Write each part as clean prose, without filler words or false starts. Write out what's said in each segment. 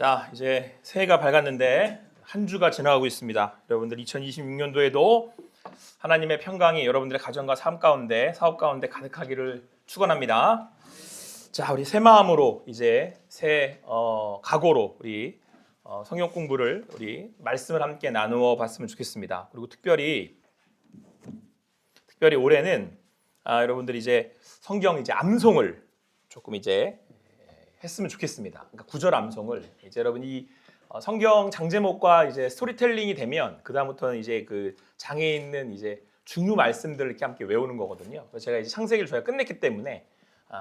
자, 이제 새해가 밝았는데 한 주가 지나가고 있습니다. 여러분들 2026년도에도 하나님의 평강이 여러분들의 가정과 삶 가운데, 사업 가운데 가득하기를 축원합니다. 자, 우리 새 마음으로 이제 새 각오로 우리 성경 공부를 우리 말씀을 함께 나누어 봤으면 좋겠습니다. 그리고 특별히 올해는 여러분들이 이제 성경 이제 암송을 조금 이제 했으면 좋겠습니다. 그러니까 구절 암송을 이제 여러분이 성경 장제목과 이제 스토리텔링이 되면 그 다음부터는 이제 그 장에 있는 이제 중요 말씀들을 이렇게 함께 외우는 거거든요. 그래서 제가 이제 창세기를 저희가 끝냈기 때문에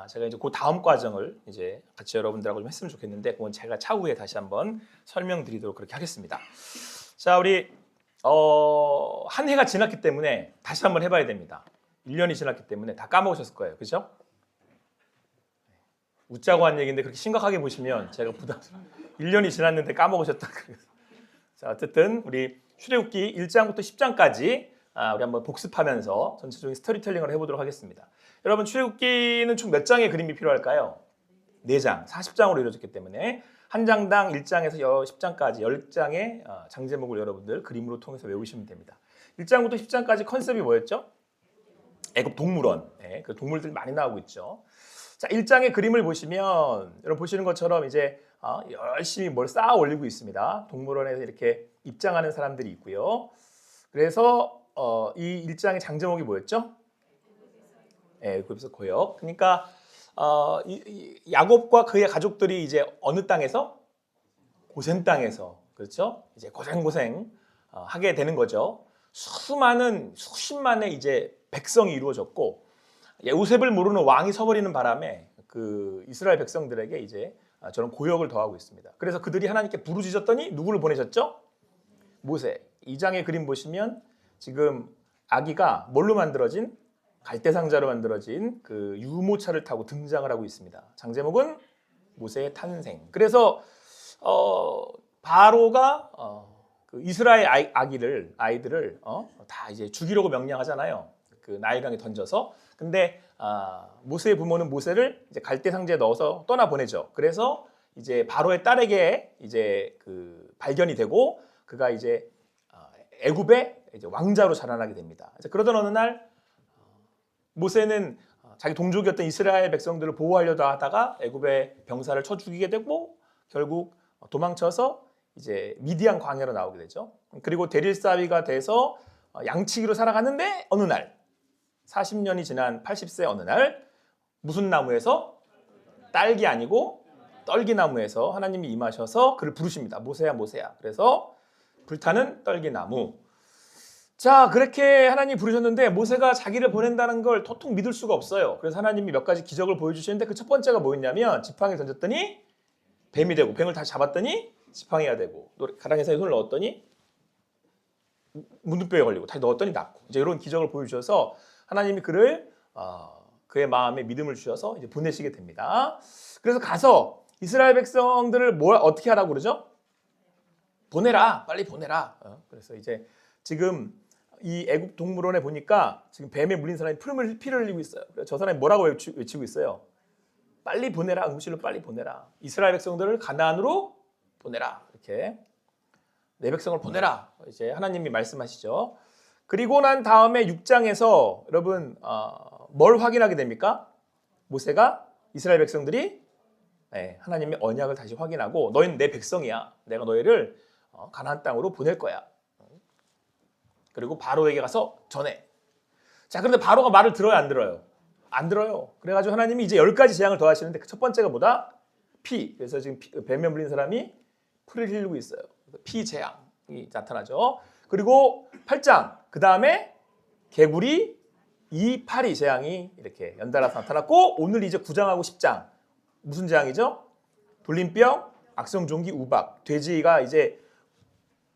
제가 이제 그 다음 과정을 이제 같이 여러분들하고 좀 했으면 좋겠는데 그건 제가 차후에 다시 한번 설명드리도록 그렇게 하겠습니다. 자, 우리 한 해가 지났기 때문에 다시 한번 해봐야 됩니다. 1년이 지났기 때문에 다 까먹으셨을 거예요, 그렇죠? 웃자고 한 얘기인데 그렇게 심각하게 보시면 제가 부담스러워요. 1년이 지났는데 까먹으셨다. 자, 어쨌든 우리 출애굽기 1장부터 10장까지 우리 한번 복습하면서 전체적인 스토리텔링을 해보도록 하겠습니다. 여러분, 출애굽기는 총 몇 장의 그림이 필요할까요? 4장, 40장으로 이루어졌기 때문에 한 장당 1장에서 10장까지 10장의 장제목을 여러분들 그림으로 통해서 외우시면 됩니다. 1장부터 10장까지 컨셉이 뭐였죠? 애굽 동물원. 네, 그 동물들 많이 나오고 있죠. 자, 1장의 그림을 보시면 여러분 보시는 것처럼 이제 열심히 뭘 쌓아 올리고 있습니다. 동물원에서 이렇게 입장하는 사람들이 있고요. 그래서 이 1장의 장제목이 뭐였죠? 애굽에서 고역. 그러니까 야곱과 그의 가족들이 이제 어느 땅에서? 고센 땅에서, 그렇죠? 이제 고생 하게 되는 거죠. 수십만의 이제 백성이 이루어졌고 요셉을 모르는 왕이 서버리는 바람에 그 이스라엘 백성들에게 이제 저런 고역을 더하고 있습니다. 그래서 그들이 하나님께 부르짖었더니 누구를 보내셨죠? 모세. 2장의 그림 보시면 지금 아기가 뭘로 만들어진? 갈대상자로 만들어진 그 유모차를 타고 등장을 하고 있습니다. 장제목은 모세의 탄생. 그래서 바로가 그 이스라엘 아이들을 다 이제 죽이려고 명령하잖아요. 그 나일강에 던져서. 근데 모세의 부모는 모세를 이제 갈대상자에 넣어서 떠나 보내죠. 그래서 이제 바로의 딸에게 이제 그 발견이 되고 그가 이제 애굽의 이제 왕자로 자라나게 됩니다. 그러던 어느 날 모세는 자기 동족이었던 이스라엘 백성들을 보호하려다 하다가 애굽의 병사를 쳐 죽이게 되고 결국 도망쳐서 이제 미디안 광야로 나오게 되죠. 그리고 대릴사위가 돼서 양치기로 살아가는데 어느 날 40년이 지난 80세 어느 날 무슨 나무에서? 딸기 아니고 떨기나무에서 하나님이 임하셔서 그를 부르십니다. 모세야 모세야. 그래서 불타는 떨기나무. 자, 그렇게 하나님이 부르셨는데 모세가 자기를 보낸다는 걸 도통 믿을 수가 없어요. 그래서 하나님이 몇 가지 기적을 보여주시는데 그 첫 번째가 뭐였냐면 지팡이 던졌더니 뱀이 되고 뱀을 다시 잡았더니 지팡이가 되고 가랑이 사이에 손을 넣었더니 문둥병에 걸리고 다시 넣었더니 낫고 이제 이런 기적을 보여주셔서 하나님이 그를 그의 마음에 믿음을 주셔서 이제 보내시게 됩니다. 그래서 가서 이스라엘 백성들을 어떻게 하라고 그러죠? 보내라, 빨리 보내라. 그래서 이제 지금 이 애굽 동물원에 보니까 지금 뱀에 물린 사람이 피를 흘리고 있어요. 그래서 저 사람이 뭐라고 외치고 있어요? 빨리 보내라, 응실로 빨리 보내라. 이스라엘 백성들을 가나안으로 보내라. 이렇게 내 백성을 보내라. 이제 하나님이 말씀하시죠. 그리고 난 다음에 6장에서 여러분 뭘 확인하게 됩니까? 모세가 이스라엘 백성들이 하나님의 언약을 다시 확인하고 너희는 내 백성이야. 내가 너희를 가나안 땅으로 보낼 거야. 그리고 바로에게 가서 전해. 자, 그런데 바로가 말을 들어요, 안 들어요? 안 들어요. 그래가지고 하나님이 이제 10가지 재앙을 더하시는데 그 첫 번째가 뭐다? 피. 그래서 지금 뱀에 물린 사람이 피를 흘리고 있어요. 피 재앙이 나타나죠. 그리고 8장 그 다음에 개구리 282 재앙이 이렇게 연달아서 나타났고 오늘 이제 9장하고 10장 무슨 재앙이죠? 돌림병, 악성종기, 우박. 돼지가 이제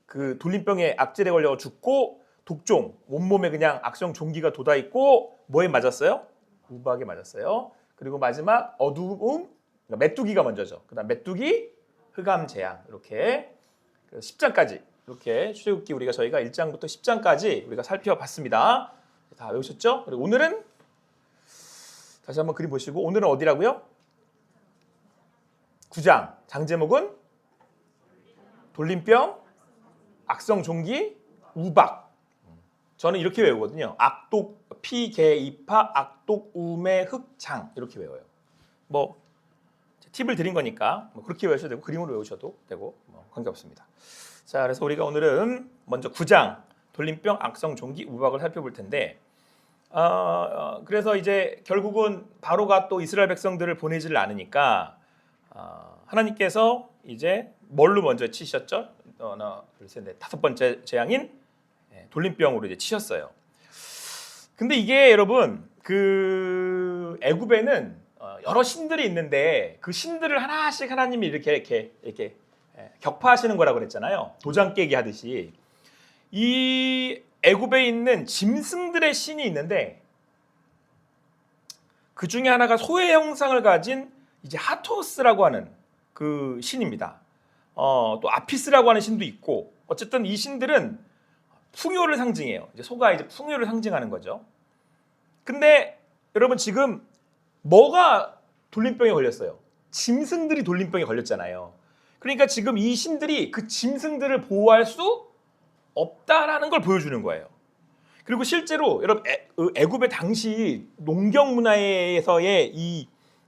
그 돌림병에 악질에 걸려 죽고 독종, 온몸에 그냥 악성종기가 돋아있고 뭐에 맞았어요? 우박에 맞았어요. 그리고 마지막 어두움, 메뚜기가 먼저죠. 그 다음 메뚜기, 흑암 재앙 이렇게 10장까지 이렇게 출애굽기 저희가 1장부터 10장까지 우리가 살펴봤습니다. 다 외우셨죠? 그리고 오늘은 다시 한번 그림 보시고 오늘은 어디라고요? 9장 장제목은 돌림병, 악성 종기, 우박. 저는 이렇게 외우거든요. 악독, 피개이파, 악독, 우매, 흑장 이렇게 외워요. 뭐 팁을 드린 거니까 뭐 그렇게 외우셔도 되고 그림으로 외우셔도 되고 뭐 관계없습니다. 자, 그래서 우리가 오늘은 먼저 9장 돌림병, 악성 종기, 우박을 살펴볼 텐데 그래서 이제 결국은 바로가 또 이스라엘 백성들을 보내지를 않으니까 하나님께서 이제 뭘로 먼저 치셨죠? 하나, 둘, 셋, 넷, 다섯 번째 재앙인 돌림병으로 이제 치셨어요. 근데 이게 여러분 그 애굽에는 여러 신들이 있는데 그 신들을 하나씩 하나님이 이렇게 격파하시는 거라고 그랬잖아요. 도장 깨기 하듯이. 이 애굽에 있는 짐승들의 신이 있는데 그 중에 하나가 소의 형상을 가진 이제 하토스라고 하는 그 신입니다. 또 아피스라고 하는 신도 있고 어쨌든 이 신들은 풍요를 상징해요. 이제 소가 이제 풍요를 상징하는 거죠. 근데 여러분 지금 뭐가 돌림병에 걸렸어요? 짐승들이 돌림병에 걸렸잖아요. 그러니까 지금 이 신들이 그 짐승들을 보호할 수 없다라는 걸 보여주는 거예요. 그리고 실제로 여러분 애굽의 당시 농경 문화에서의 이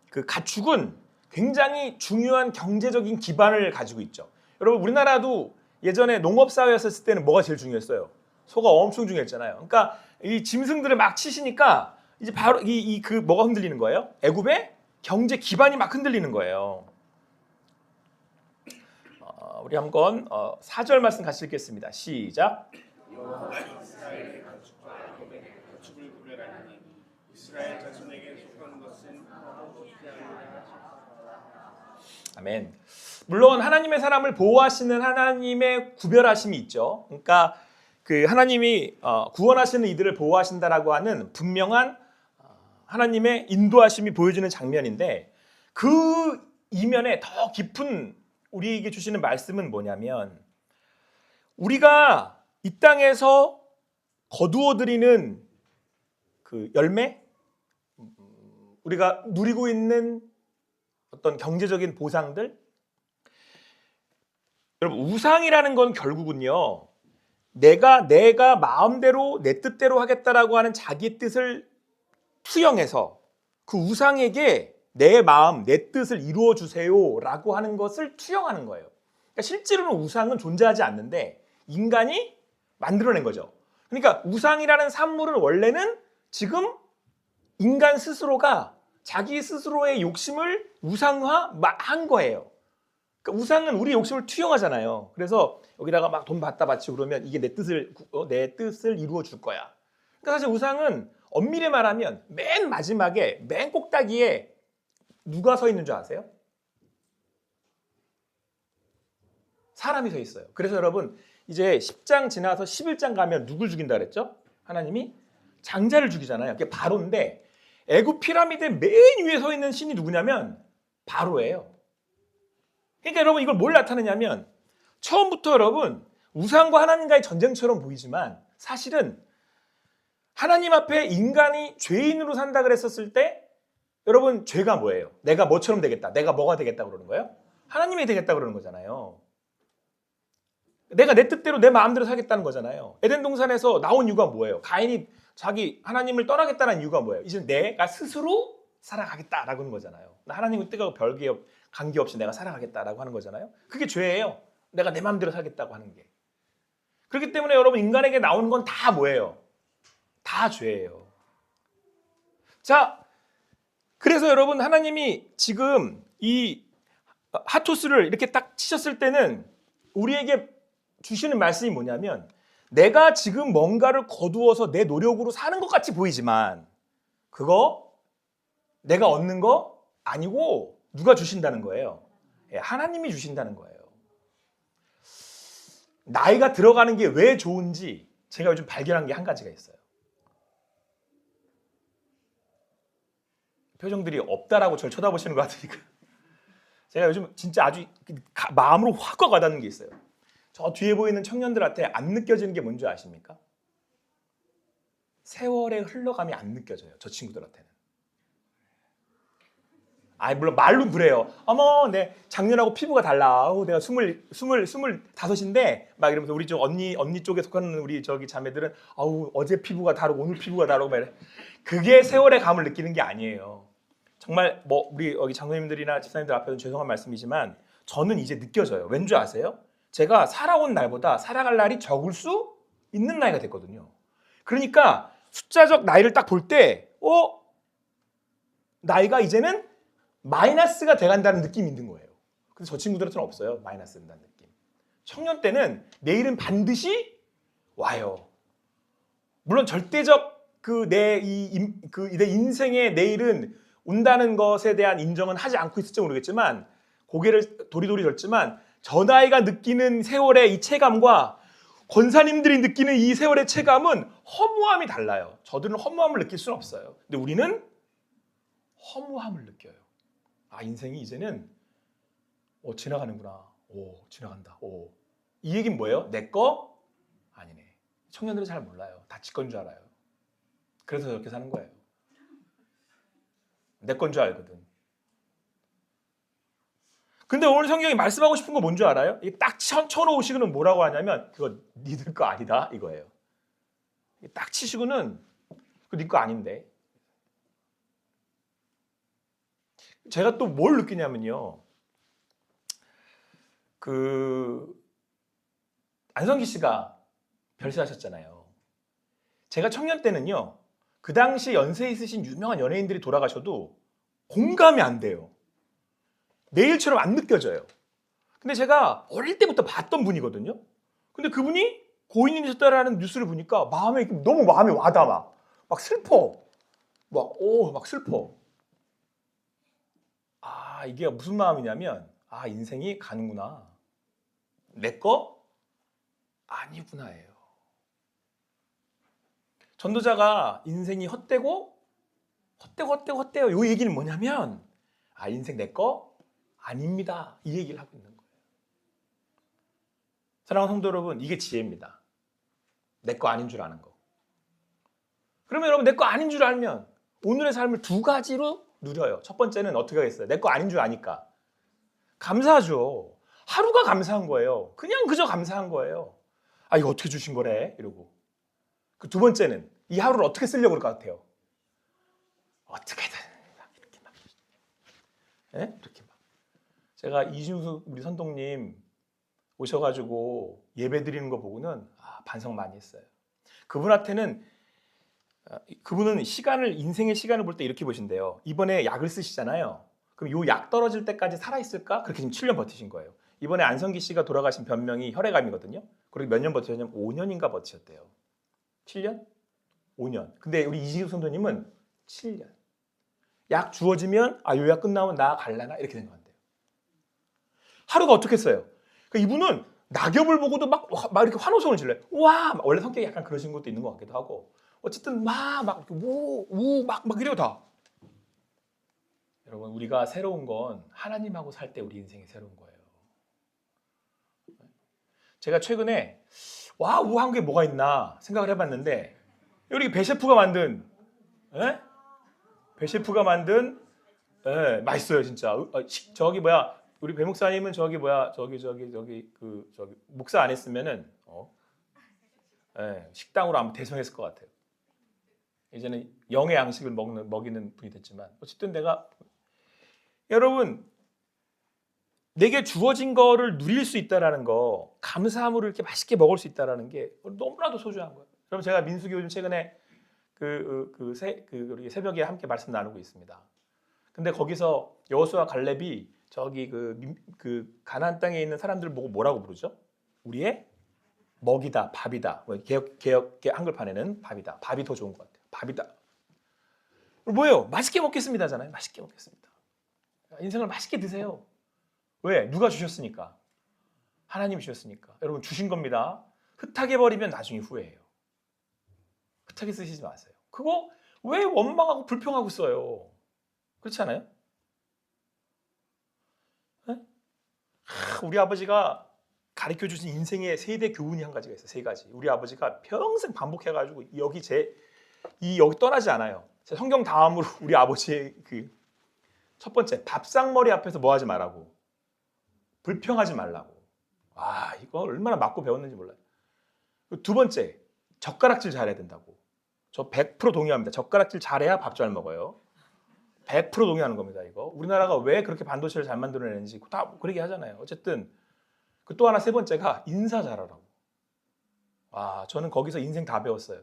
그 가축은 굉장히 중요한 경제적인 기반을 가지고 있죠. 여러분 우리나라도 예전에 농업 사회였을 때는 뭐가 제일 중요했어요? 소가 엄청 중요했잖아요. 그러니까 이 짐승들을 막 치시니까 이제 바로 그 뭐가 흔들리는 거예요? 애굽의 경제 기반이 막 흔들리는 거예요. 우리 한번 4절 말씀 같이 읽겠습니다. 시작. 이스라엘의 가축과 애굽의 가축을 구별하니 이스라엘 자손에게 속한 것은 아멘. 물론 하나님의 사람을 보호하시는 하나님의 구별하심이 있죠. 그러니까 그 하나님이 구원하시는 이들을 보호하신다라고 하는 분명한 하나님의 인도하심이 보여지는 장면인데 그 이면에 더 깊은 우리에게 주시는 말씀은 뭐냐면 우리가 이 땅에서 거두어들이는 그 열매, 우리가 누리고 있는 어떤 경제적인 보상들, 여러분 우상이라는 건 결국은요 내가 마음대로 내 뜻대로 하겠다라고 하는 자기 뜻을 투영해서 그 우상에게 내 마음, 내 뜻을 이루어 주세요라고 하는 것을 투영하는 거예요. 그러니까 실제로는 우상은 존재하지 않는데 인간이 만들어낸 거죠. 그러니까 우상이라는 산물은 원래는 지금 인간 스스로가 자기 스스로의 욕심을 우상화한 거예요. 그러니까 우상은 우리 욕심을 투영하잖아요. 그래서 여기다가 막 돈 받다 바치고 그러면 이게 내 뜻을 이루어 줄 거야. 그러니까 사실 우상은 엄밀히 말하면 맨 마지막에 맨 꼭다기에 누가 서 있는 줄 아세요? 사람이 서 있어요. 그래서 여러분 이제 10장 지나서 11장 가면 누굴 죽인다 그랬죠? 하나님이 장자를 죽이잖아요. 그게 바로인데 애굽 피라미드 맨 위에 서 있는 신이 누구냐면 바로예요. 그러니까 여러분 이걸 뭘 나타내냐면 처음부터 여러분 우상과 하나님과의 전쟁처럼 보이지만 사실은 하나님 앞에 인간이 죄인으로 산다 그랬었을 때 여러분 죄가 뭐예요? 내가 뭐처럼 되겠다. 내가 뭐가 되겠다 그러는 거예요? 하나님이 되겠다 그러는 거잖아요. 내가 내 뜻대로 내 마음대로 살겠다는 거잖아요. 에덴 동산에서 나온 이유가 뭐예요? 가인이 자기 하나님을 떠나겠다는 이유가 뭐예요? 이제 내가 스스로 살아가겠다라고 하는 거잖아요. 하나님과 뜻하고 별개 관계없이 내가 살아가겠다라고 하는 거잖아요. 그게 죄예요. 내가 내 마음대로 살겠다고 하는 게. 그렇기 때문에 여러분 인간에게 나오는 건 다 뭐예요? 다 죄예요. 자, 그래서 여러분 하나님이 지금 이 하토스를 이렇게 딱 치셨을 때는 우리에게 주시는 말씀이 뭐냐면 내가 지금 뭔가를 거두어서 내 노력으로 사는 것 같이 보이지만 그거 내가 얻는 거 아니고 누가 주신다는 거예요. 하나님이 주신다는 거예요. 나이가 들어가는 게 왜 좋은지 제가 요즘 발견한 게 한 가지가 있어요. 표정들이 없다라고 저를 쳐다보시는 것 같으니까 제가 요즘 진짜 아주 마음으로 확 와닿는 게 있어요. 저 뒤에 보이는 청년들한테 안 느껴지는 게 뭔지 아십니까? 세월의 흘러감이 안 느껴져요. 저 친구들한테는. 아니 물론 말로 그래요. 어머, 내 작년하고 피부가 달라. 내가 25인데 막 이러면서 우리 좀 언니 쪽에 속하는 우리 저기 자매들은 어제 피부가 다르고 오늘 피부가 다르고 막 이래. 그게 세월의 감을 느끼는 게 아니에요. 정말 뭐 우리 여기 장로님들이나 집사님들 앞에서는 죄송한 말씀이지만 저는 이제 느껴져요. 왠 줄 아세요? 제가 살아온 날보다 살아갈 날이 적을 수 있는 나이가 됐거든요. 그러니까 숫자적 나이를 딱 볼 때 나이가 이제는 마이너스가 돼간다는 느낌이 있는 거예요. 근데 저 친구들한테는 없어요. 마이너스 된다는 느낌. 청년 때는 내일은 반드시 와요. 물론 절대적 내 인생의 내일은 온다는 것에 대한 인정은 하지 않고 있을지 모르겠지만 고개를 도리도리 졌지만 저 나이가 느끼는 세월의 이 체감과 권사님들이 느끼는 이 세월의 체감은 허무함이 달라요. 저들은 허무함을 느낄 수는 없어요. 근데 우리는 허무함을 느껴요. 인생이 이제는 지나가는구나. 지나간다. 이 얘기는 뭐예요? 내 거? 아니네. 청년들은 잘 몰라요. 다 지 건 줄 알아요. 그래서 저렇게 사는 거예요. 내 건 줄 알거든. 근데 오늘 성경이 말씀하고 싶은 거 뭔 줄 알아요? 딱 쳐놓으시고는 뭐라고 하냐면 그거 니들 거 아니다 이거예요. 딱 치시고는 그거 니 거 아닌데. 제가 또 뭘 느끼냐면요. 안성기 씨가 별세하셨잖아요. 제가 청년 때는요. 그 당시 연세 있으신 유명한 연예인들이 돌아가셔도 공감이 안 돼요. 내일처럼 안 느껴져요. 근데 제가 어릴 때부터 봤던 분이거든요. 근데 그분이 고인이 되셨다라는 뉴스를 보니까 너무 마음에 와닿아. 막 슬퍼. 막 슬퍼. 이게 무슨 마음이냐면 인생이 가는구나. 내 거? 아니구나예요. 전도자가 인생이 헛되고 이 얘기는 뭐냐면 인생 내 거? 아닙니다. 이 얘기를 하고 있는 거예요. 사랑하는 성도 여러분, 이게 지혜입니다. 내 거 아닌 줄 아는 거. 그러면 여러분 내 거 아닌 줄 알면 오늘의 삶을 두 가지로 누려요. 첫 번째는 어떻게 하겠어요? 내 거 아닌 줄 아니까 감사하죠. 하루가 감사한 거예요. 그저 감사한 거예요. 이거 어떻게 주신 거래? 이러고. 그 두 번째는 이 하루를 어떻게 쓰려고 그럴 것 같아요? 어떻게든 이렇게 막. 이렇게 막. 제가 이준수 우리 선동님 오셔가지고 예배 드리는 거 보고는 반성 많이 했어요. 그분은 인생의 시간을 볼 때 이렇게 보신대요. 이번에 약을 쓰시잖아요. 그럼 요 약 떨어질 때까지 살아있을까? 그렇게 지금 7년 버티신 거예요. 이번에 안성기 씨가 돌아가신 변명이 혈액암이거든요. 그리고 몇 년 버티셨냐면 5년인가 버티셨대요. 7년? 5년. 근데 우리 이진수 선도님은 7년. 약 주어지면 요 약 끝나면 나 갈라나? 이렇게 된 것 같아요. 하루가 어떻게 했어요? 그러니까 이분은 낙엽을 보고도 막 이렇게 환호성을 질러요. 원래 성격이 약간 그러신 것도 있는 것 같기도 하고. 어쨌든 막 이래요 다. 여러분 우리가 새로운 건 하나님하고 살 때 우리 인생이 새로운 거예요. 제가 최근에 우한 게 뭐가 있나 생각을 해봤는데 우리 배셰프가 만든 맛있어요 진짜. 우리 배 목사님은 저기 목사 안 했으면은 식당으로 아마 대성했을 것 같아요. 이제는 영의 양식을 먹이는 분이 됐지만 어쨌든 여러분 내게 주어진 거를 누릴 수 있다라는 거, 감사함으로 이렇게 맛있게 먹을 수 있다라는 게 너무나도 소중한 거예요. 그럼 제가 민수기 요즘 최근에 우리 새벽에 함께 말씀 나누고 있습니다. 근데 거기서 여호수아 갈렙이 저기 가나안 땅에 있는 사람들 보고 뭐라고 부르죠? 우리의 먹이다, 밥이다. 개역 한글판에는 밥이다. 밥이 더 좋은 것 같아요. 밥이다. 뭐예요? 맛있게 먹겠습니다잖아요. 맛있게 먹겠습니다. 인생을 맛있게 드세요. 왜? 누가 주셨으니까. 하나님이 주셨으니까. 여러분 주신 겁니다. 흩하게 버리면 나중에 후회해요. 흩하게 쓰시지 마세요. 그거 왜 원망하고 불평하고 써요? 그렇지 않아요? 우리 아버지가 가르쳐 주신 인생의 3대 교훈이 한 가지가 있어요. 3가지. 우리 아버지가 평생 반복해가지고 여기 떠나지 않아요. 성경 다음으로 우리 아버지의 첫 번째, 밥상머리 앞에서 뭐 하지 말라고? 불평하지 말라고. 이거 얼마나 맞고 배웠는지 몰라요. 두 번째, 젓가락질 잘해야 된다고. 저 100% 동의합니다. 젓가락질 잘해야 밥 잘 먹어요. 100% 동의하는 겁니다. 이거 우리나라가 왜 그렇게 반도체를 잘 만들어내는지 다 그러게 하잖아요. 어쨌든 그 또 하나 세 번째가 인사 잘하라고. 저는 거기서 인생 다 배웠어요.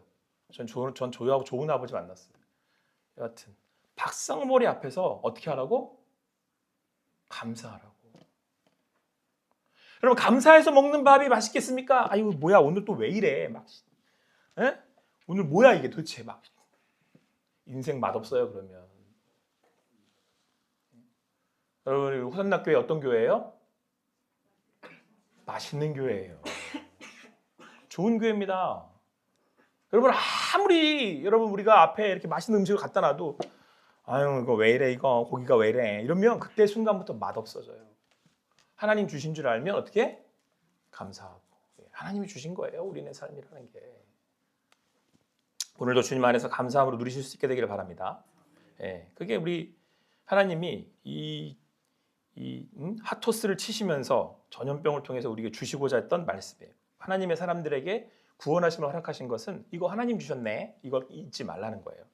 전 조유하고 좋은 아버지 만났어요. 여하튼 박상머리 앞에서 어떻게 하라고? 감사하라고. 여러분 감사해서 먹는 밥이 맛있겠습니까? 아유 뭐야 오늘 또 왜 이래 막. 에? 오늘 뭐야 이게 도대체 막. 인생 맛없어요 그러면. 여러분 호산나교회 어떤 교회예요? 맛있는 교회예요. 좋은 교회입니다. 여러분 아무리 우리가 앞에 이렇게 맛있는 음식을 갖다 놔도 아유 이거 왜 이래 이거 고기가 왜 이래 이러면 그때 순간부터 맛없어져요. 하나님 주신 줄 알면 어떻게? 감사하고. 하나님이 주신 거예요. 우리네 삶이라는 게. 오늘도 주님 안에서 감사함으로 누리실 수 있게 되기를 바랍니다. 그게 우리 하나님이 이 하토스를 치시면서 전염병을 통해서 우리에게 주시고자 했던 말씀이에요. 하나님의 사람들에게 구원하심을 허락하신 것은 이거 하나님 주셨네. 이걸 잊지 말라는 거예요.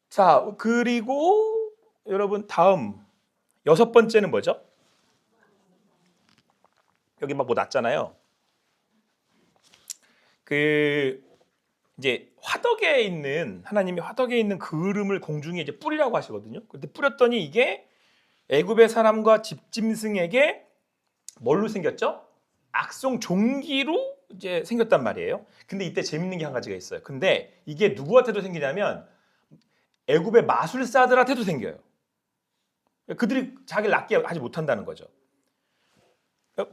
자, 그리고 여러분 다음 6번째는 뭐죠? 여기 막 뭐 났잖아요. 이제 화덕에 있는 하나님이 화덕에 있는 그름을 공중에 이제 뿌리라고 하시거든요. 근데 뿌렸더니 이게 애굽의 사람과 집짐승에게 뭘로 생겼죠? 악성 종기로 이제 생겼단 말이에요. 근데 이때 재밌는 게 한 가지가 있어요. 근데 이게 누구한테도 생기냐면 애굽의 마술사들한테도 생겨요. 그들이 자기를 낫게 하지 못한다는 거죠.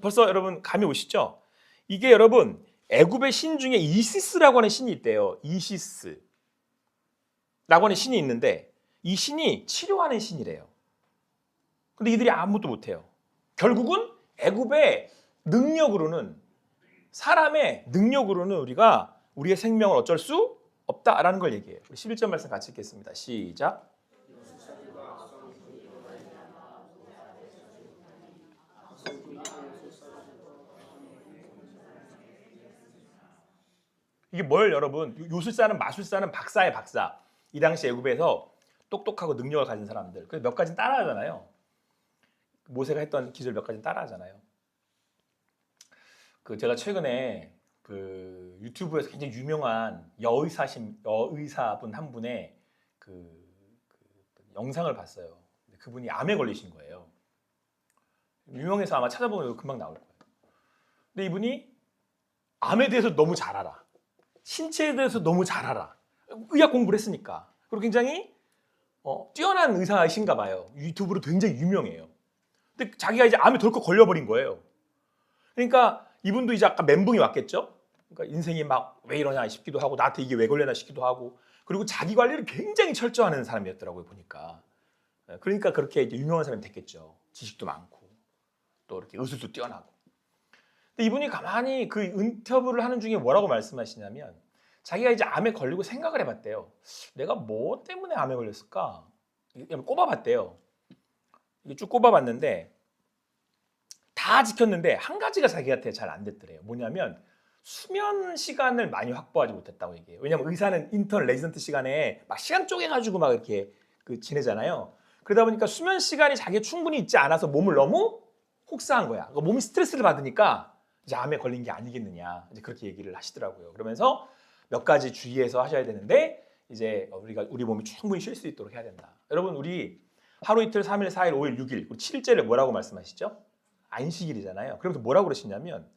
벌써 여러분 감이 오시죠? 이게 여러분 애굽의 신 중에 이시스라고 하는 신이 있대요. 이시스라고 하는 신이 있는데 이 신이 치료하는 신이래요. 근데 이들이 아무것도 못해요. 결국은 애굽의 능력으로는 사람의 능력으로는 우리가 우리의 생명을 어쩔 수 없다라는 걸 얘기해요. 우리 11절 말씀 같이 읽겠습니다. 시작. 이게 뭘 여러분 요술사는 마술사는 박사의 박사. 이 당시 애굽에서 똑똑하고 능력을 가진 사람들. 그래서 몇 가지 따라하잖아요. 모세가 했던 기술 몇 가지 따라하잖아요. 제가 최근에 유튜브에서 굉장히 유명한 여의사분 한 분의 영상을 봤어요. 그분이 암에 걸리신 거예요. 유명해서 아마 찾아보면 금방 나올 거예요. 근데 이분이 암에 대해서 너무 잘 알아. 신체에 대해서 너무 잘 알아. 의학 공부를 했으니까. 그리고 굉장히 뛰어난 의사이신가 봐요. 유튜브로 굉장히 유명해요. 근데 자기가 이제 암에 덜컥 걸려버린 거예요. 그러니까 이분도 이제 아까 멘붕이 왔겠죠. 그러니까 인생이 막 왜 이러냐 싶기도 하고 나한테 이게 왜 걸려나 싶기도 하고 그리고 자기 관리를 굉장히 철저하는 사람이었더라고요 보니까. 그러니까 그렇게 이제 유명한 사람이 됐겠죠. 지식도 많고 또 이렇게 의술도 뛰어나고. 근데 이분이 가만히 그 인터뷰를 하는 중에 뭐라고 말씀하시냐면 자기가 이제 암에 걸리고 생각을 해봤대요. 내가 뭐 때문에 암에 걸렸을까? 꼽아봤대요. 이게 쭉 꼽아봤는데 다 지켰는데 한 가지가 자기한테 잘 안 됐더래요. 뭐냐면 수면 시간을 많이 확보하지 못했다고 얘기해요. 왜냐면 의사는 인턴 레지던트 시간에 막 시간 쪼개가지고 막 이렇게 지내잖아요. 그러다 보니까 수면 시간이 자기에 충분히 있지 않아서 몸을 너무 혹사한 거야. 그러니까 몸이 스트레스를 받으니까 이제 암에 걸린 게 아니겠느냐. 이제 그렇게 얘기를 하시더라고요. 그러면서 몇 가지 주의해서 하셔야 되는데 이제 우리 몸이 충분히 쉴 수 있도록 해야 된다. 여러분 우리 하루 이틀 3일 4일 5일 6일 우리 7일째를 뭐라고 말씀하시죠? 안식일이잖아요. 그러면서 뭐라고 그러시냐면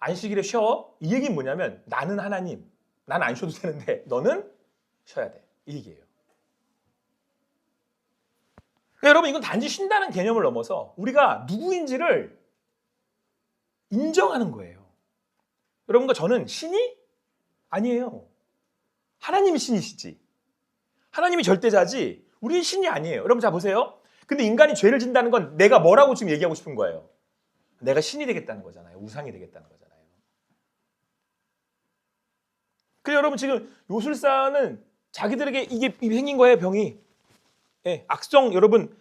안식일에 쉬어? 이 얘기는 뭐냐면 나는 하나님, 나는 안 쉬어도 되는데 너는 쉬어야 돼. 이 얘기예요. 그러니까 여러분 이건 단지 쉰다는 개념을 넘어서 우리가 누구인지를 인정하는 거예요. 여러분과 저는 신이 아니에요. 하나님이 신이시지. 하나님이 절대자지 우리는 신이 아니에요. 여러분 자 보세요. 근데 인간이 죄를 진다는 건 내가 뭐라고 지금 얘기하고 싶은 거예요. 내가 신이 되겠다는 거잖아요. 우상이 되겠다는 거잖아요. 그래서 여러분 지금 요술사는 자기들에게 이게 생긴 거예요. 병이. 예, 악성 여러분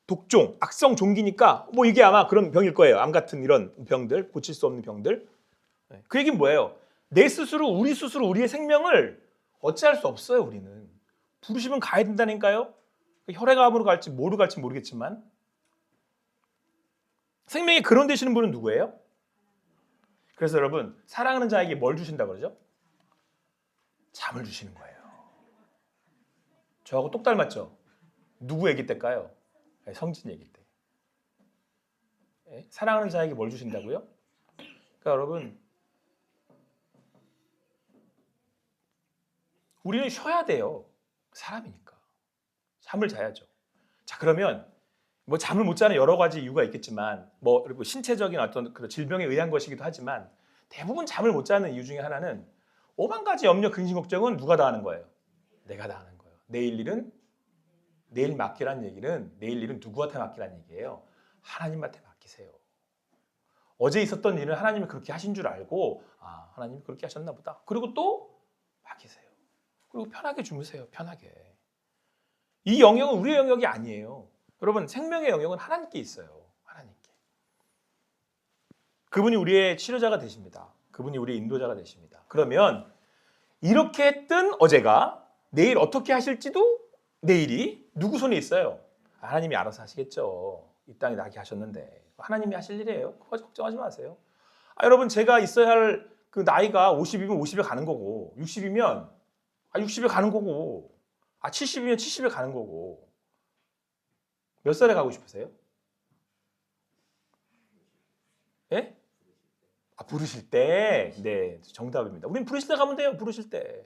독종, 악성 종기니까 뭐 이게 아마 그런 병일 거예요. 암 같은 이런 병들, 고칠 수 없는 병들. 예, 그 얘기는 뭐예요? 내 스스로 우리의 생명을 어찌할 수 없어요. 우리는 부르시면 가야 된다니까요. 혈액암으로 갈지 뭐로 갈지 모르겠지만 생명이 그런 되시는 분은 누구예요? 그래서 여러분 사랑하는 자에게 뭘 주신다 그러죠? 잠을 주시는 거예요. 저하고 똑 닮았죠? 누구 얘기 때일까요? 성진 얘기 때. 사랑하는 자에게 뭘 주신다고요? 그러니까 여러분 우리는 쉬어야 돼요. 사람이니까. 잠을 자야죠. 자, 그러면 뭐 잠을 못 자는 여러 가지 이유가 있겠지만 뭐 그리고 신체적인 어떤 그런 질병에 의한 것이기도 하지만 대부분 잠을 못 자는 이유 중에 하나는 오만 가지 염려, 근심, 걱정은 누가 다 하는 거예요? 내가 다 하는 거예요. 내일 일은 내일 맡기라는 얘기는 내일 일은 누구한테 맡기라는 얘기예요? 하나님한테 맡기세요. 어제 있었던 일은 하나님이 그렇게 하신 줄 알고 아, 하나님이 그렇게 하셨나 보다. 그리고 또 맡기세요. 그리고 편하게 주무세요. 편하게. 이 영역은 우리의 영역이 아니에요. 여러분 생명의 영역은 하나님께 있어요. 하나님께. 그분이 우리의 치료자가 되십니다. 그분이 우리의 인도자가 되십니다. 그러면 이렇게 했던 어제가 내일 어떻게 하실지도 내일이 누구 손에 있어요? 하나님이 알아서 하시겠죠. 이 땅에 나게 하셨는데 하나님이 하실 일이에요. 그거 걱정하지 마세요. 여러분 제가 있어야 할 그 나이가 50이면 50에 가는 거고 60이면 60에 가는 거고 70이면 70에 가는 거고 몇 살에 가고 싶으세요? 예? 부르실 때? 네, 정답입니다. 우린 부르실 때 가면 돼요. 부르실 때.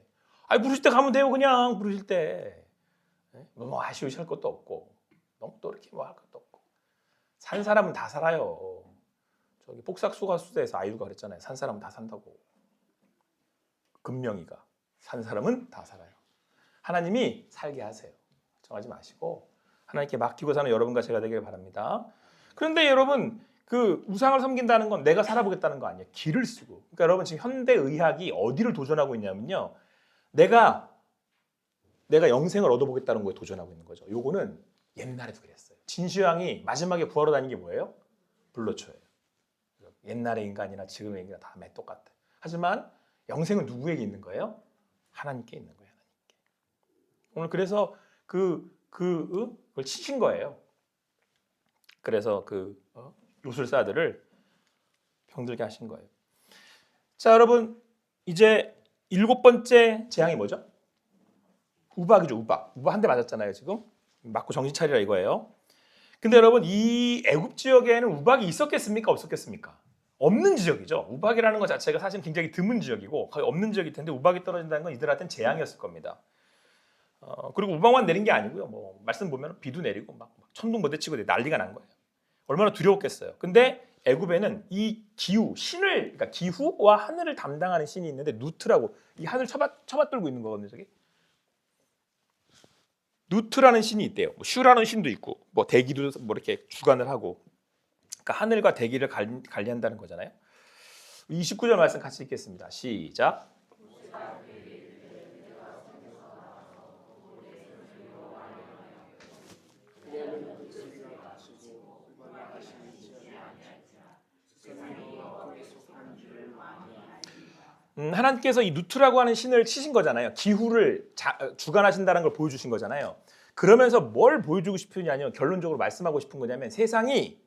부르실 때 가면 돼요. 그냥 부르실 때. 뭐 아쉬우실 것도 없고 너무 또 이렇게 뭐 할 것도 없고 산 사람은 다 살아요. 저기 폭삭수가수대에서 아이유가 그랬잖아요. 산 사람은 다 산다고. 금명이가 산 사람은 다 살아요. 하나님이 살게 하세요. 걱정하지 마시고 하나님께 맡기고 사는 여러분과 제가 되길 바랍니다. 그런데 여러분 그 우상을 섬긴다는 건 내가 살아보겠다는 거 아니에요. 기를 쓰고. 그러니까 여러분 지금 현대 의학이 어디를 도전하고 있냐면요. 내가 영생을 얻어보겠다는 거에 도전하고 있는 거죠. 요거는 옛날에도 그랬어요. 진시황이 마지막에 구하러 다닌 게 뭐예요? 불로초예요. 옛날의 인간이나 지금의 인간이나 다 똑같아. 하지만 영생은 누구에게 있는 거예요? 하나님께 있는 거예요. 하나님께. 오늘 그래서 그걸 치신 거예요. 그래서 요술사들을 병들게 하신 거예요. 자, 여러분 이제 7번째 재앙이 뭐죠? 우박이죠. 우박 한 대 맞았잖아요. 지금 맞고 정신 차리라 이거예요. 근데 여러분 이 애굽 지역에는 우박이 있었겠습니까? 없었겠습니까? 없는 지역이죠. 우박이라는 것 자체가 사실 굉장히 드문 지역이고 거의 없는 지역일 텐데 우박이 떨어진다는 건 이들한테는 재앙이었을 겁니다. 그리고 우박만 내린 게 아니고요. 뭐 말씀 보면 비도 내리고 막 천둥 번개치고 난리가 난 거예요. 얼마나 두려웠겠어요. 근데 애굽에는 이 그러니까 기후와 하늘을 담당하는 신이 있는데 누트라고 이 하늘 쳐받들고 있는 거거든요. 저기 누트라는 신이 있대요. 뭐 슈라는 신도 있고 뭐 대기도 뭐 이렇게 주관을 하고 그러니까 하늘과 대기를 관리한다는 거잖아요. 29절 말씀 같이 읽겠습니다. 시작. 하나님께서 이 누트라고 하는 신을 치신 거잖아요. 기후를 주관하신다는 걸 보여주신 거잖아요. 그러면서 뭘 보여주고 싶으냐면 결론적으로 말씀하고 싶은 거냐면 세상이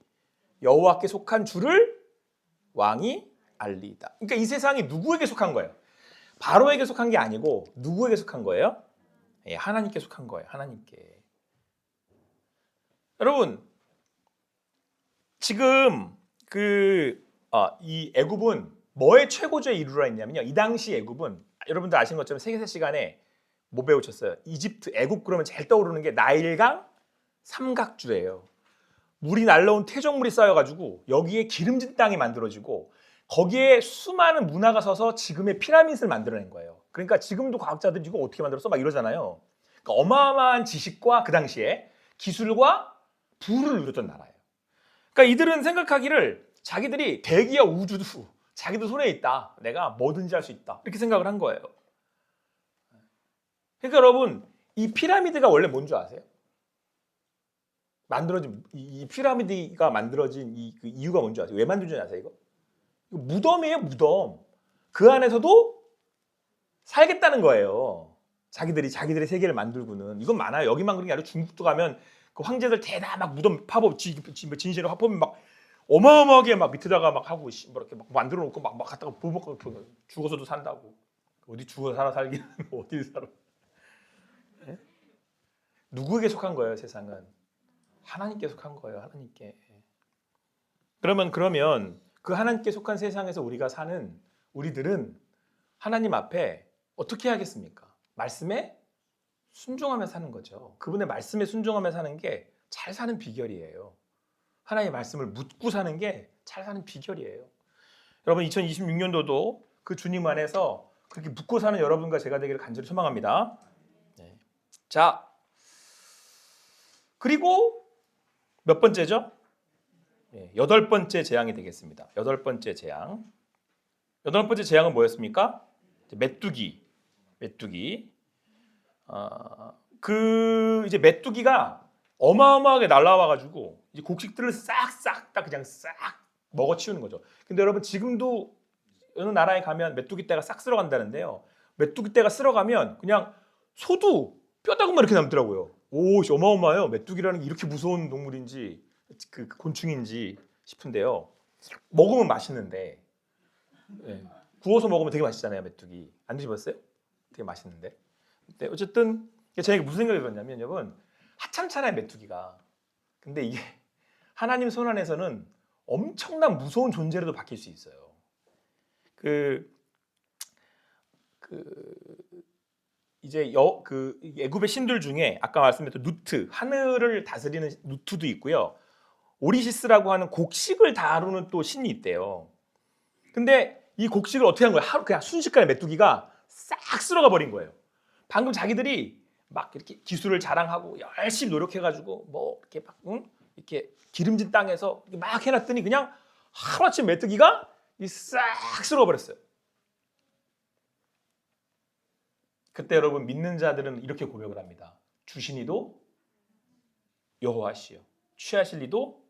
여호와께 속한 줄을 왕이 알리이다. 그러니까 이 세상이 누구에게 속한 거예요? 바로에게 속한 게 아니고 누구에게 속한 거예요? 하나님께 속한 거예요. 하나님께. 여러분 지금 이 애굽은 뭐의 최고조에 이르러 있냐면요. 이 당시 애굽은 여러분들 아시는 것처럼 세계사 시간에 뭐 배우셨어요? 이집트, 애굽 그러면 제일 떠오르는 게 나일강 삼각주예요. 물이 날라온 태적물이 쌓여가지고 여기에 기름진 땅이 만들어지고 거기에 수많은 문화가 서서 지금의 피라미드를 만들어낸 거예요. 그러니까 지금도 과학자들이 이거 어떻게 만들었어? 막 이러잖아요. 그러니까 어마어마한 지식과 그 당시에 기술과 부를 누렸던 나라예요. 그러니까 이들은 생각하기를 자기들이 대기와 우주도 자기도 손에 있다. 내가 뭐든지 할 수 있다. 이렇게 생각을 한 거예요. 그러니까 여러분 이 피라미드가 원래 뭔 줄 아세요? 만들어진 이 피라미드가 만들어진 그 이유가 뭔지 아세요? 왜 만들지 아세요? 이거 무덤이에요, 무덤. 그 안에서도 살겠다는 거예요. 자기들의 세계를 만들고는. 이건 많아요. 여기만 그런 게 아니라 중국도 가면 그 황제들 대다 막 무덤 파보 진실의 화법이 막 어마어마하게 막 밑에다가 막 하고 뭐 이렇게 막 만들어 놓고 막 갖다가 부먹고 죽어서도 산다고. 어디 죽어 살기는 어디 살아? 예? 누구에게 속한 거예요, 세상은? 하나님께 속한 거예요, 하나님께. 그러면 그 하나님께 속한 세상에서 우리가 사는 우리들은 하나님 앞에 어떻게 하겠습니까? 말씀에 순종하며 사는 거죠. 그분의 말씀에 순종하며 사는 게 잘 사는 비결이에요. 하나님의 말씀을 묻고 사는 게 잘 사는 비결이에요. 여러분 2026년도도 그 주님 안에서 그렇게 묻고 사는 여러분과 제가 되기를 간절히 소망합니다. 네. 자, 그리고 몇 번째죠? 네, 8번째 재앙이 되겠습니다. 8번째 재앙. 8번째 재앙은 뭐였습니까? 메뚜기. 이제 메뚜기가 어마어마하게 날라와가지고 이제 곡식들을 싹 다 그냥 싹 먹어치우는 거죠. 근데 여러분 지금도 어느 나라에 가면 메뚜기 떼가 싹 쓸어간다는데요. 메뚜기 떼가 쓸어가면 그냥 소도 뼈다구만 이렇게 남더라고요. 오, 어마어마해요. 메뚜기라는 게 이렇게 무서운 동물인지 그 곤충인지 싶은데요. 먹으면 맛있는데 네. 구워서 먹으면 되게 맛있잖아요, 메뚜기. 안 드셔봤어요? 되게 맛있는데. 근데 어쨌든 제가 무슨 생각이 들었냐면 여러분 하찮잖아요, 메뚜기가. 근데 이게 하나님 손 안에서는 엄청난 무서운 존재로도 바뀔 수 있어요. 이제 애굽의 신들 중에 아까 말씀드렸던 누트, 하늘을 다스리는 누트도 있고요. 오리시스라고 하는 곡식을 다루는 또 신이 있대요. 근데 이 곡식을 어떻게 한 거예요? 하루 그냥 순식간에 메뚜기가 싹 쓸어가 버린 거예요. 방금 자기들이 막 이렇게 기술을 자랑하고 열심히 노력해가지고 뭐 이렇게 막 이렇게 기름진 땅에서 막 해놨더니 그냥 하루아침 메뚜기가 싹 쓸어가 버렸어요. 그때 여러분 믿는 자들은 이렇게 고백을 합니다. 주시니도 여호와시요 취하실 이도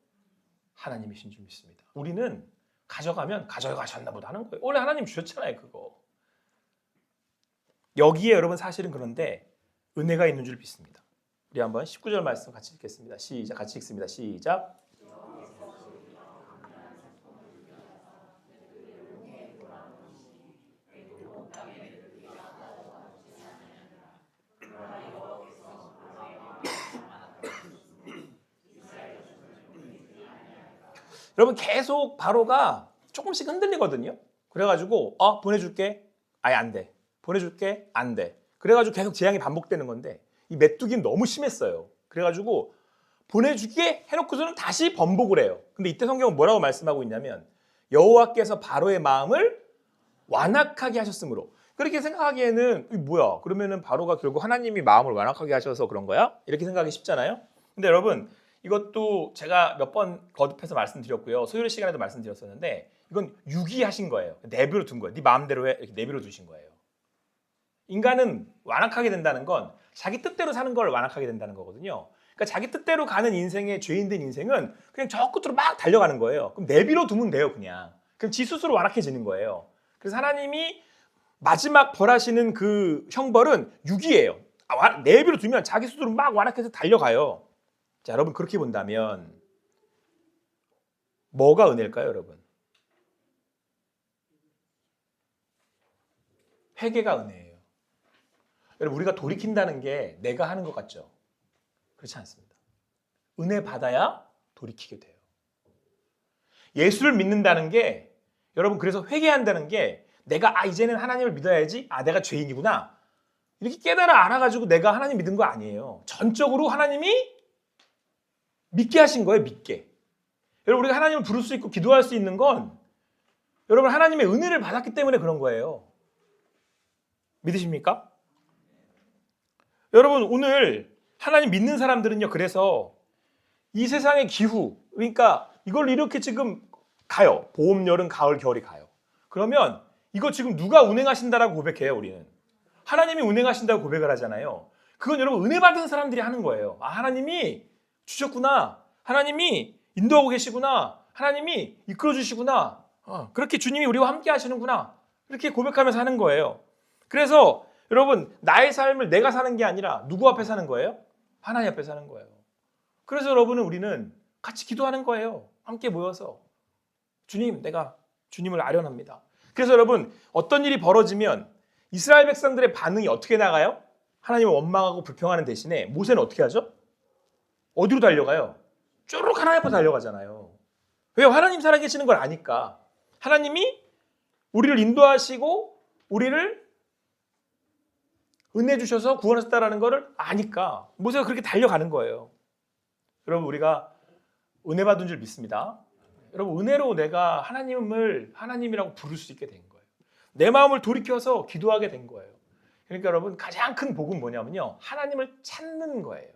하나님이신 줄 믿습니다. 우리는 가져가면 가져가셨나 보다 하는 거예요. 원래 하나님 주셨잖아요, 그거. 여기에 여러분 사실은 그런데 은혜가 있는 줄 믿습니다. 우리 한번 19절 말씀 같이 읽겠습니다. 시작. 같이 읽습니다. 시작. 여러분 계속 바로가 조금씩 흔들리거든요. 그래가지고 보내줄게. 아예 안 돼. 보내줄게. 안 돼. 그래가지고 계속 재앙이 반복되는 건데 이 메뚜기는 너무 심했어요. 그래가지고 보내주게 해놓고서는 다시 번복을 해요. 근데 이때 성경은 뭐라고 말씀하고 있냐면 여호와께서 바로의 마음을 완악하게 하셨으므로. 그렇게 생각하기에는 뭐야? 그러면은 바로가 결국 하나님이 마음을 완악하게 하셔서 그런 거야? 이렇게 생각하기 쉽잖아요. 근데 여러분 이것도 제가 몇 번 거듭해서 말씀드렸고요. 소요일 시간에도 말씀드렸었는데 이건 유기하신 거예요. 내버려 둔 거예요. 네 마음대로 해. 이렇게 내버려 두신 거예요. 인간은 완악하게 된다는 건 자기 뜻대로 사는 걸 완악하게 된다는 거거든요. 그러니까 자기 뜻대로 가는 인생의 죄인된 인생은 그냥 저 끝으로 막 달려가는 거예요. 그럼 내버려 두면 돼요, 그냥. 그럼 지 스스로 완악해지는 거예요. 그래서 하나님이 마지막 벌하시는 그 형벌은 유기예요. 내버려 두면 자기 스스로 막 완악해서 달려가요. 자, 여러분 그렇게 본다면 뭐가 은혜일까요, 여러분? 회개가 은혜예요. 여러분 우리가 돌이킨다는 게 내가 하는 것 같죠? 그렇지 않습니다. 은혜 받아야 돌이키게 돼요. 예수를 믿는다는 게 여러분 그래서 회개한다는 게 내가 이제는 하나님을 믿어야지. 내가 죄인이구나. 이렇게 깨달아 알아가지고 내가 하나님 믿은 거 아니에요. 전적으로 하나님이 믿게 하신 거예요. 믿게. 여러분 우리가 하나님을 부를 수 있고 기도할 수 있는 건 여러분 하나님의 은혜를 받았기 때문에 그런 거예요. 믿으십니까? 여러분 오늘 하나님 믿는 사람들은요. 그래서 이 세상의 기후 그러니까 이걸 이렇게 지금 가요. 봄, 여름, 가을, 겨울이 가요. 그러면 이거 지금 누가 운행하신다라고 고백해요. 우리는. 하나님이 운행하신다고 고백을 하잖아요. 그건 여러분 은혜 받은 사람들이 하는 거예요. 하나님이 주셨구나. 하나님이 인도하고 계시구나. 하나님이 이끌어 주시구나. 그렇게 주님이 우리와 함께 하시는구나. 이렇게 고백하면서 하는 거예요. 그래서 여러분, 나의 삶을 내가 사는 게 아니라 누구 앞에 사는 거예요? 하나님 앞에 사는 거예요. 그래서 여러분은 우리는 같이 기도하는 거예요. 함께 모여서. 주님, 내가 주님을 아련합니다. 그래서 여러분, 어떤 일이 벌어지면 이스라엘 백성들의 반응이 어떻게 나가요? 하나님을 원망하고 불평하는 대신에 모세는 어떻게 하죠? 어디로 달려가요? 쭉 하나님 앞으로 달려가잖아요. 왜요? 하나님 살아계시는 걸 아니까. 하나님이 우리를 인도하시고 우리를 은혜 주셔서 구원하셨다라는 것을 아니까 모세가 그렇게 달려가는 거예요. 여러분, 우리가 은혜 받은 줄 믿습니다. 여러분, 은혜로 내가 하나님을 하나님이라고 부를 수 있게 된 거예요. 내 마음을 돌이켜서 기도하게 된 거예요. 그러니까 여러분, 가장 큰 복은 뭐냐면요, 하나님을 찾는 거예요.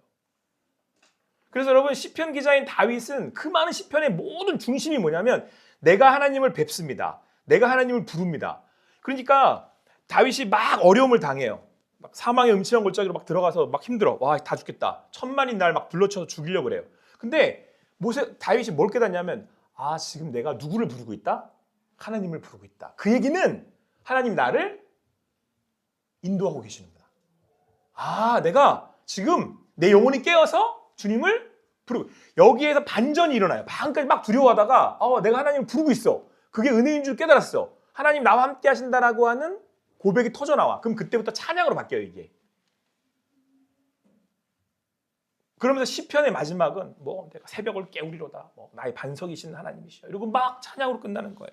그래서 여러분, 시편 기자인 다윗은 그 많은 시편의 모든 중심이 뭐냐면 내가 하나님을 뵙습니다. 내가 하나님을 부릅니다. 그러니까 다윗이 막 어려움을 당해요. 막 사망의 음침한 골짜기로 막 들어가서 막 힘들어. 와, 다 죽겠다. 천만인 날 막 불러쳐서 죽이려고 그래요. 근데 다윗이 뭘 깨닫냐면, 지금 내가 누구를 부르고 있다? 하나님을 부르고 있다. 그 얘기는 하나님 나를 인도하고 계시는구나. 내가 지금 내 영혼이 깨어서 주님을 부르고, 여기에서 반전이 일어나요. 방금까지 막 두려워하다가 내가 하나님을 부르고 있어. 그게 은혜인 줄 깨달았어. 하나님 나와 함께 하신다라고 하는 고백이 터져나와. 그럼 그때부터 찬양으로 바뀌어요, 이게. 그러면서 시편의 마지막은 내가 새벽을 깨우리로다. 나의 반석이신 하나님이시여. 이러고 막 찬양으로 끝나는 거예요.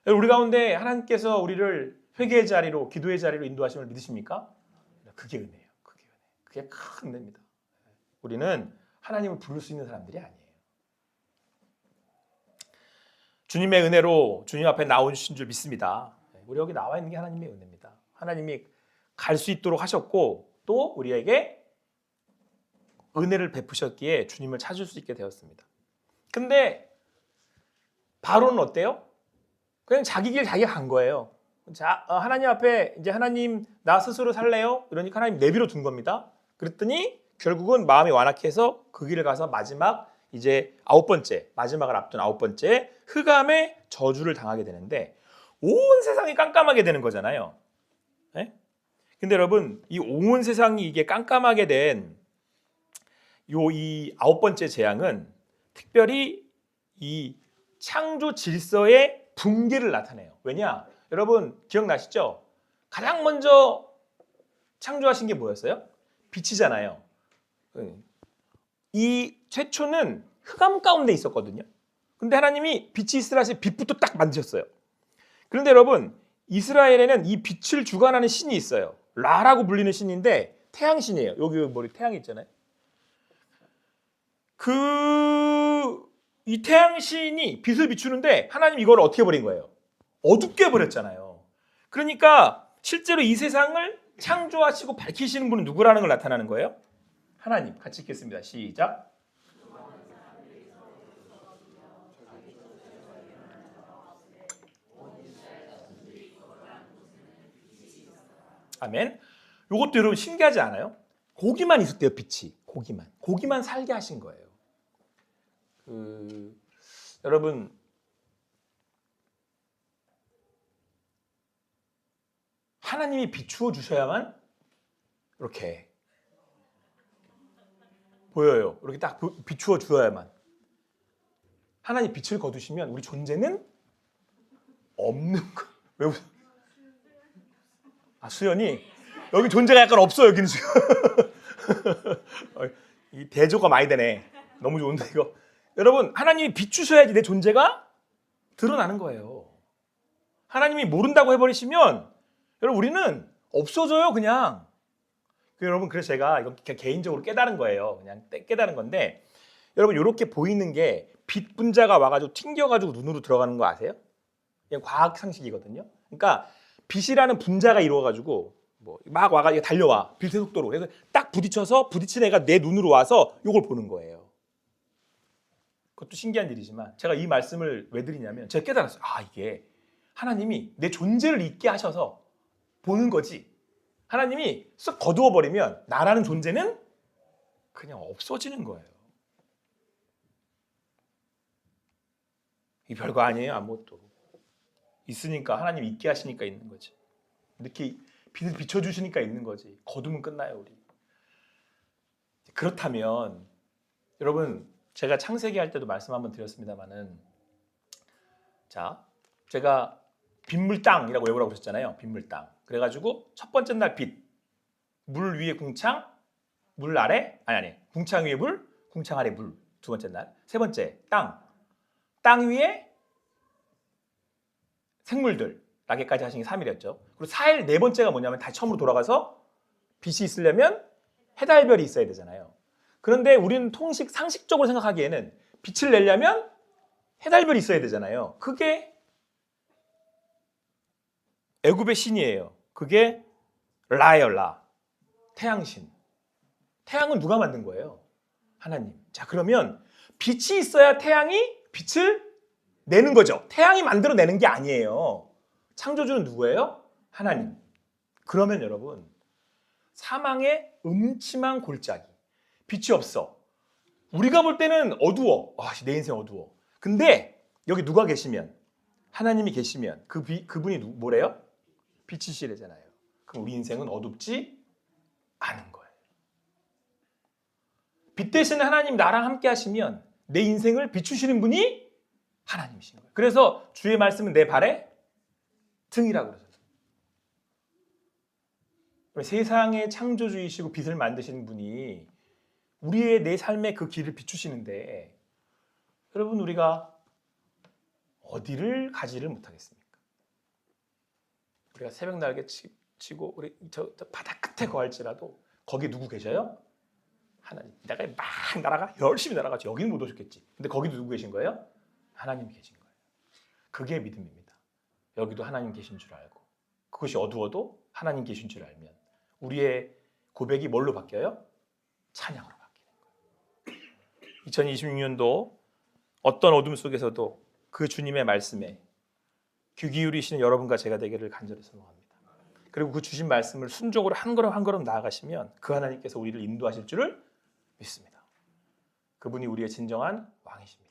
우리 가운데 하나님께서 우리를 회개의 자리로, 기도의 자리로 인도하심을 믿으십니까? 그게 은혜예요. 그게 은혜. 그게 큰 은혜입니다. 우리는 하나님을 부를 수 있는 사람들이 아니에요. 주님의 은혜로 주님 앞에 나오신 줄 믿습니다. 우리 여기 나와 있는 게 하나님의 은혜입니다. 하나님이 갈 수 있도록 하셨고 또 우리에게 은혜를 베푸셨기에 주님을 찾을 수 있게 되었습니다. 근데 바로는 어때요? 그냥 자기 길 자기가 간 거예요. 하나님 앞에 이제 하나님 나 스스로 살래요? 이러니까 하나님 내비로 둔 겁니다. 그랬더니 결국은 마음이 완악해서 그 길을 가서 마지막 이제 마지막을 앞둔 9번째 흑암의 저주를 당하게 되는데 온 세상이 깜깜하게 되는 거잖아요. 네? 근데 여러분, 이 온 세상이 이게 깜깜하게 된 이 9번째 재앙은 특별히 이 창조 질서의 붕괴를 나타내요. 왜냐? 여러분 기억나시죠? 가장 먼저 창조하신 게 뭐였어요? 빛이잖아요. 이 최초는 흑암 가운데 있었거든요. 근데 하나님이 빛이 있으라 하시 빛부터 딱 만드셨어요. 그런데 여러분, 이스라엘에는 이 빛을 주관하는 신이 있어요. 라라고 불리는 신인데 태양신이에요. 여기 머리 태양이 있잖아요. 이 태양신이 빛을 비추는데 하나님 이걸 어떻게 버린 거예요? 어둡게 버렸잖아요. 그러니까 실제로 이 세상을 창조하시고 밝히시는 분은 누구라는 걸 나타나는 거예요? 하나님. 같이 읽겠습니다. 시작. 아멘. 이것도 여러분 신기하지 않아요? 고기만 있었대요, 빛이. 고기만 살게 하신 거예요. 여러분, 하나님이 비추어 주셔야만 이렇게 보여요. 이렇게 딱 비추어 주어야만. 하나님 빛을 거두시면 우리 존재는 없는 거. 왜 웃어? 수연이 여기 존재가 약간 없어. 여기는 지금 이 대조가 많이 되네. 너무 좋은데 이거. 여러분, 하나님이 비추셔야지 내 존재가 드러나는 거예요. 하나님이 모른다고 해버리시면 여러분 우리는 없어져요, 그냥. 여러분, 그래서 제가 이건 개인적으로 깨달은 거예요. 그냥 깨달은 건데, 여러분 이렇게 보이는 게 빛 분자가 와가지고 튕겨가지고 눈으로 들어가는 거 아세요? 그냥 과학 상식이거든요. 그러니까 빛이라는 분자가 이루어가지고 막 와가지고 달려와, 빛의 속도로. 그래서 딱 부딪힌 애가 내 눈으로 와서 이걸 보는 거예요. 그것도 신기한 일이지만 제가 이 말씀을 왜 드리냐면 제가 깨달았어요. 이게 하나님이 내 존재를 잊게 하셔서 보는 거지. 하나님이 쓱 거두어 버리면 나라는 존재는 그냥 없어지는 거예요. 이 별거 아니에요. 아무것도. 있으니까 하나님 있게 하시니까 있는 거지. 이렇게 빛을 비춰주시니까 있는 거지. 거두면 끝나요 우리. 그렇다면 여러분 제가 창세기 할 때도 말씀 한번 드렸습니다마는 자 제가 빗물 땅이라고 외우라고 그랬잖아요. 빗물 땅. 그래가지고 첫 번째 날 빛, 물 위에 궁창, 물 아래 아니 궁창 위에 물, 궁창 아래 물. 두 번째 날. 세 번째 땅 위에 생물들. 낙에까지 하신 게 3일이었죠. 그리고 4일 네 번째가 뭐냐면 다시 처음으로 돌아가서 빛이 있으려면 해달별이 있어야 되잖아요. 그런데 우리는 상식적으로 생각하기에는 빛을 내려면 해달별이 있어야 되잖아요. 그게 애굽의 신이에요. 그게 라예요, 라. 태양신. 태양은 누가 만든 거예요? 하나님. 자, 그러면 빛이 있어야 태양이 빛을 내는 거죠. 태양이 만들어내는 게 아니에요. 창조주는 누구예요? 하나님. 그러면 여러분 사망의 음침한 골짜기 빛이 없어. 우리가 볼 때는 어두워. 내 인생 어두워. 근데 여기 누가 계시면 하나님이 계시면 그분이 뭐래요? 빛이시래잖아요. 그럼 우리 인생은 어둡지 않은 거예요. 빛 대신 하나님 나랑 함께 하시면 내 인생을 비추시는 분이 하나님이신 거예요. 그래서 주의 말씀은 내 발의 등이라고 그러죠. 세상의 창조주이시고 빛을 만드시는 분이 우리의 내 삶의 그 길을 비추시는데 여러분 우리가 어디를 가지를 못하겠습니까? 우리가 새벽 날개 치고 우리 저 바다 끝에 거할지라도 거기 누구 계셔요? 하나님. 내가 막 날아가 열심히 날아가죠. 여기는 못 오셨겠지. 근데 거기도 누구 계신 거예요? 하나님 계신 거예요. 그게 믿음입니다. 여기도 하나님 계신 줄 알고 그것이 어두워도 하나님 계신 줄 알면 우리의 고백이 뭘로 바뀌어요? 찬양으로 바뀌는 거예요. 2026년도 어떤 어둠 속에서도 그 주님의 말씀에 귀 기울이시는 여러분과 제가 되기를 간절히 소망합니다. 그리고 그 주신 말씀을 순종으로 한 걸음 한 걸음 나아가시면 그 하나님께서 우리를 인도하실 줄을 믿습니다. 그분이 우리의 진정한 왕이십니다.